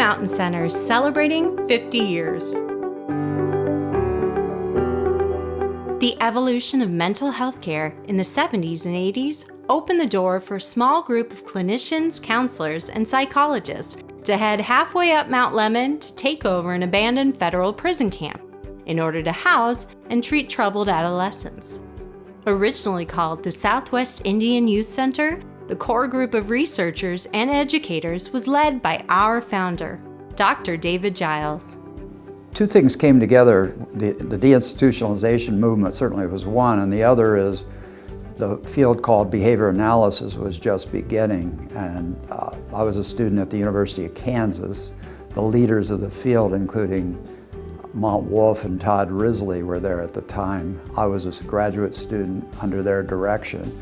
Intermountain Centers celebrating 50 years. The evolution of mental health care in the 70s and 80s opened the door for a small group of clinicians, counselors, and psychologists to head halfway up Mount Lemmon to take over an abandoned federal prison camp in order to house and treat troubled adolescents. Originally called the Southwest Indian Youth Center, the core group of researchers and educators was led by our founder, Dr. David Giles. Two things came together. The deinstitutionalization movement certainly was one, and the other is the field called behavior analysis was just beginning. And I was a student at the University of Kansas. The leaders of the field, including Mont Wolf and Todd Risley, were there at the time. I was a graduate student under their direction.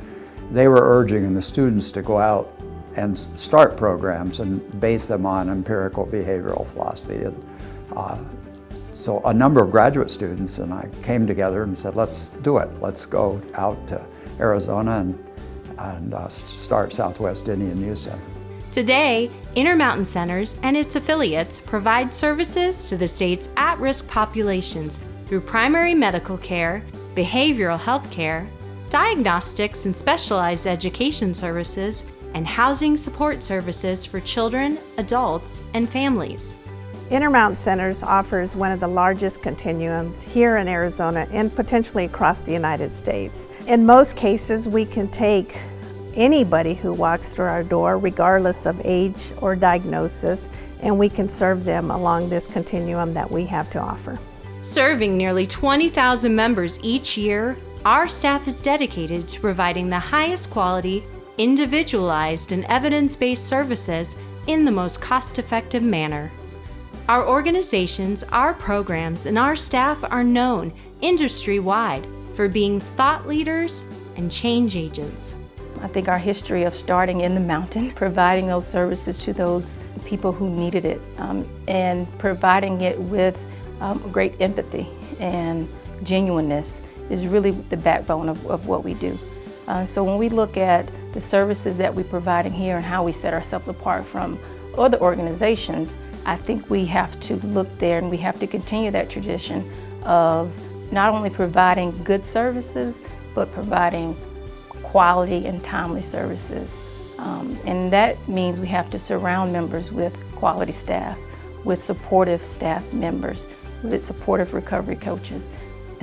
They were urging the students to go out and start programs and base them on empirical behavioral philosophy. So a number of graduate students and I came together and said, let's do it. Let's go out to Arizona and start Southwest Indian Youth Center. Today, Intermountain Centers and its affiliates provide services to the state's at-risk populations through primary medical care, behavioral health care, diagnostics and specialized education services, and housing support services for children, adults, and families. Intermountain Centers offers one of the largest continuums here in Arizona and potentially across the United States. In most cases, we can take anybody who walks through our door, regardless of age or diagnosis, and we can serve them along this continuum that we have to offer. Serving nearly 20,000 members each year, our staff is dedicated to providing the highest quality, individualized, and evidence-based services in the most cost-effective manner. Our organizations, our programs, and our staff are known industry-wide for being thought leaders and change agents. I think our history of starting in the mountain, providing those services to those people who needed it, and providing it with great empathy and genuineness is really the backbone of what we do. So when we look at the services that we're providing here and how we set ourselves apart from other organizations, I think we have to look there and we have to continue that tradition of not only providing good services, but providing quality and timely services. And that means we have to surround members with quality staff, with supportive staff members, with supportive recovery coaches,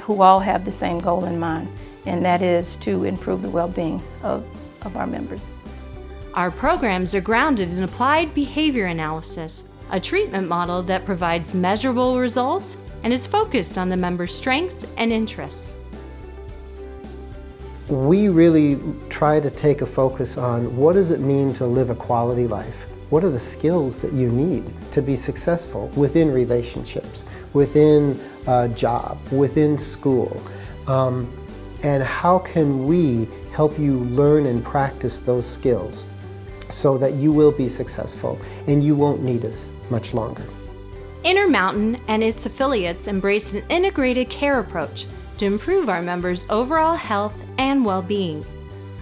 who all have the same goal in mind, and that is to improve the well-being of our members. Our programs are grounded in applied behavior analysis, a treatment model that provides measurable results and is focused on the member's strengths and interests. We really try to take a focus on what does it mean to live a quality life? What are the skills that you need to be successful within relationships, within a job, within school? And how can we help you learn and practice those skills so that you will be successful and you won't need us much longer? Intermountain and its affiliates embrace an integrated care approach to improve our members' overall health and well-being.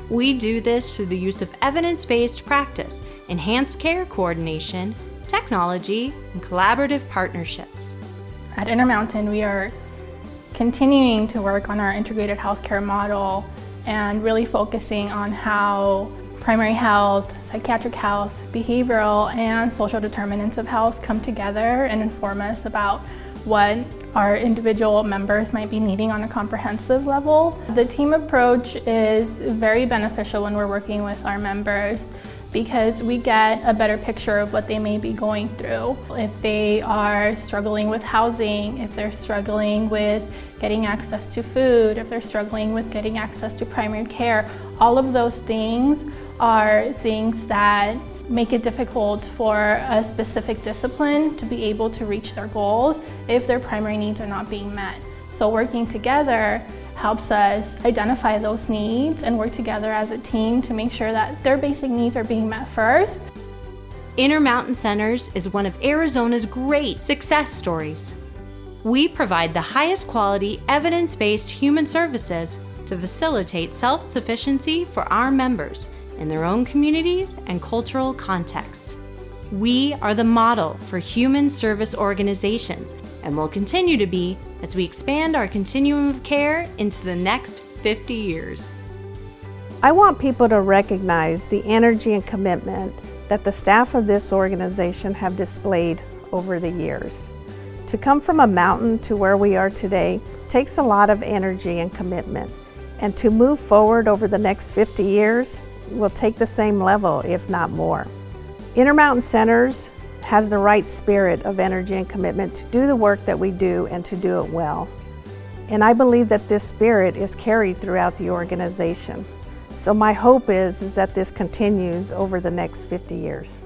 We do this through the use of evidence-based practice, enhanced care coordination, technology, and collaborative partnerships. At Intermountain, we are continuing to work on our integrated healthcare model and really focusing on how primary health, psychiatric health, behavioral, and social determinants of health come together and inform us about what our individual members might be needing on a comprehensive level. The team approach is very beneficial when we're working with our members because we get a better picture of what they may be going through. If they are struggling with housing, if they're struggling with getting access to food, if they're struggling with getting access to primary care, all of those things are things that make it difficult for a specific discipline to be able to reach their goals if their primary needs are not being met. So working together helps us identify those needs and work together as a team to make sure that their basic needs are being met first. Intermountain Centers is one of Arizona's great success stories. We provide the highest quality, evidence-based human services to facilitate self-sufficiency for our members in their own communities and cultural context. We are the model for human service organizations and will continue to be as we expand our continuum of care into the next 50 years. I want people to recognize the energy and commitment that the staff of this organization have displayed over the years. To come from a mountain to where we are today takes a lot of energy and commitment. And to move forward over the next 50 years will take the same level, if not more. Intermountain Centers has the right spirit of energy and commitment to do the work that we do and to do it well. And I believe that this spirit is carried throughout the organization. So my hope is that this continues over the next 50 years.